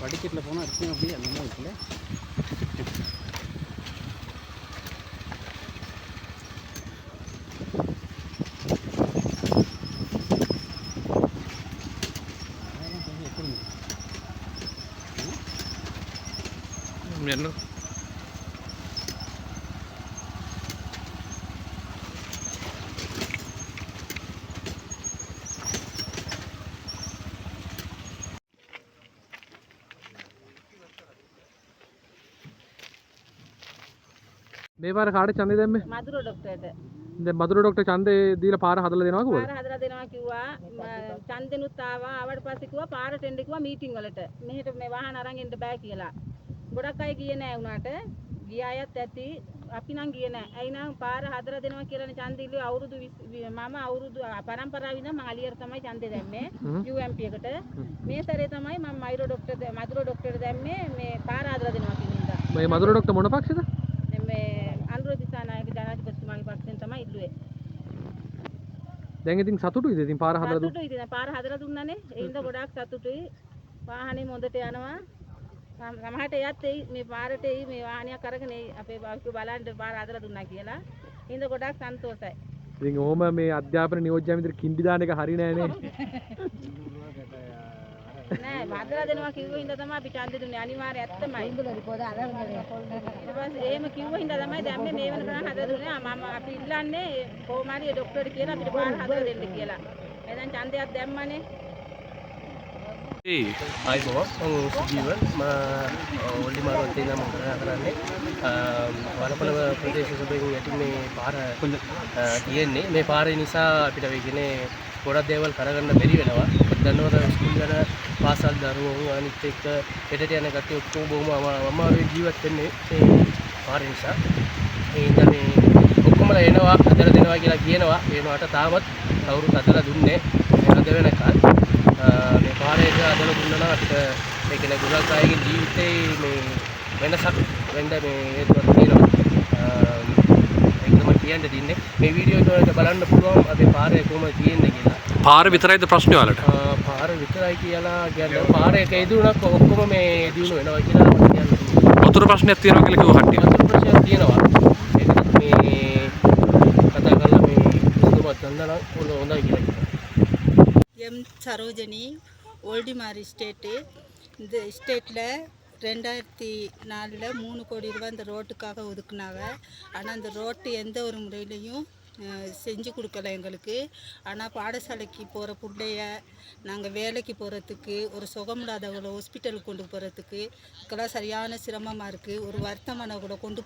படிக்கட்டில் போனால் இருக்கும் அப்படியே அந்த மாதிரி இருக்குல்ல. என்ன මේ පාර කාට ඡන්දය දැම්මේ? මදුර ડોක්ටර්ට. දැන් මදුර ડોක්ටර් ඡන්දේ දීලා පාර හදලා දෙනවා කිව්වද? පාර හදලා දෙනවා කිව්වා. ඡන්දෙනුත් ආවා. ආවට පස්සේ කිව්වා පාරට එන්න කිව්වා මීටින් වලට. මෙහෙට මේ වාහන අරන් එන්න බෑ කියලා. ගොඩක් අය ගියේ නෑ උනාට. ගිය අයත් ඇති. අපි නම් ගියේ නෑ. ඇයි නම් පාර හදලා දෙනවා කියලානේ ඡන්දෙ ඉල්ලුවේ අවුරුදු 20 මම අවුරුදු පරම්පරාව ඉඳන් මම අලියට තමයි ඡන්දෙ දැම්මේ UMP එකට. මේ සැරේ තමයි මම මදුර ડોක්ටර් දැම්මේ මේ පාර හදලා දෙනවා කියන ඉඳන්. මේ මදුර ડોක්ටර් මොන පක්ෂද? මේ අනුර දිසානායක ජනාධිපතිතුමාගේ පක්ෂෙන් තමයි ඉල්ලුවේ. දැන් ඉතින් සතුටුයිද ඉතින් පාර හදලා දුන්නා? සතුටුයි ඉතින් පාර හදලා දුන්නානේ. ඒ හින්දා ගොඩාක් සතුටුයි. වාහනේ හොඳට යනවා. සමහරට එයත් එයි මේ පාරට එයි මේ වාහනයක් අරගෙන එයි අපේ බාස්කු බලන්න පාර හදලා දුන්නා කියලා. ඒ හින්දා ගොඩාක් සන්තෝෂයි. ඉතින් ඔහොම මේ අධ්‍යාපන නියෝජ්‍ය ඇමතිට කින්ඩි දාන එක හරි නෑනේ. නෑ හදලා දෙනවා කිව්ව හින්දා තමයි අපි ඡන්දෙ දුන්නේ අනිවාර්ය ඇත්තමයි. ඊට පස්සේ එහෙම කිව්ව හින්දා තමයි දැම්මේ මේ වෙනකන් හදලා දුන්නේ. මම අපි ඉල්ලන්නේ කොහොම හරි ડોක්ටර්ට කියලා අපිට පාර හදලා දෙන්න කියලා. එහෙනම් ඡන්දයක් දැම්මනේ. Hai bos, Sujiwan, Oli Marwati nama kerana walaupun Pradesh sebagai yaitu me para kian ni me para ini sa kita begini korat dewan karagan beri benawa dan orang sekolah ada pasal daru ani tek kita tiada kata uktu bohong mama jiwat ni para ini sa ini ni hukum lah enawa ada denawa kira kianawa enawa ada tamat tauru ada dunne ada dewan kan මේ පාරේ හදලා දුන්නා නම් අපිට ඒ කියන්නේ ගොඩක් අයගේ ජීවිතේ මේ වෙනසක් වෙන්න මේ හේතුවක් තියෙනවා. ඒක තමයි කියන්න දෙන්නේ. මේ වීඩියෝ එක බලන්න පුළුවන් අපේ පාරේ කොහොමද තියෙන්නේ කියලා. පාර විතරයිද ප්‍රශ්නේ වලට? පාර විතරයි කියලා කියන්නේ පාරේ එක ඉදුණක් ඔක්කොම මේ දිනු වෙනවා කියලා මම කියන්නේ. වතුර ප්‍රශ්නයක් තියෙනවා කියලා කිව්ව කට්ටිය. වතුර ප්‍රශ්නයක් තියෙනවා. ඒකත් මේ කතා කරලා මේ කිසිමත් දන්නා නම් හොඳයි කියලා. எம் சரோஜினி ஓல்டிமாரி ஸ்டேட்டு இந்த ஸ்டேட்டில் 2004 3 கோடி ரூபா இந்த ரோட்டுக்காக ஒதுக்குனாங்க. ஆனால் அந்த ரோட்டு எந்த ஒரு முறையிலையும் செஞ்சு கொடுக்கல எங்களுக்கு. ஆனால் பாடசாலைக்கு போகிற பிள்ளைய நாங்கள் வேலைக்கு போகிறதுக்கு ஒரு சுகமில்லாதவங்களை ஹாஸ்பிட்டலுக்கு கொண்டு போகிறதுக்கு இதுக்கெல்லாம் சரியான சிரமமாக இருக்குது. ஒரு வருத்தமான கூட கொண்டு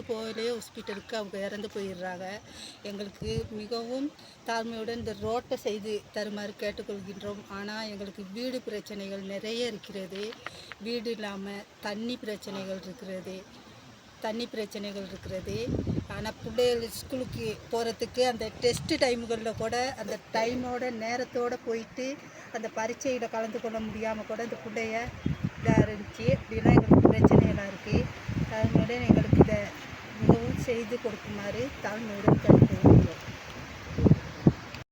போகலே ஹாஸ்பிட்டலுக்கு அவங்க இறந்து போயிடுறாங்க. எங்களுக்கு மிகவும் தாழ்மையுடன் இந்த ரோட்டை செய்து தருமாறு கேட்டுக்கொள்கின்றோம். ஆனால் எங்களுக்கு வீடு பிரச்சனைகள் நிறைய இருக்கிறது. வீடு இல்லாமல் தண்ணி பிரச்சனைகள் இருக்கிறது. ஆனால் பிள்ளைகள் ஸ்கூலுக்கு போகிறதுக்கு அந்த டெஸ்ட்டு டைமுகளில் கூட அந்த டைமோட நேரத்தோடு போயிட்டு அந்த பரீட்சையில் கலந்து கொள்ள முடியாமல் கூட இந்த பிள்ளைய இதாக இருந்துச்சு. இப்படிலாம் எங்களுக்கு பிரச்சனையெல்லாம் இருக்குது. அதனால எங்களுக்கு இதை மிகவும் செய்து கொடுக்குமாறு தாழ்மையுடன் கேட்டுக்கொள்கிறோம்.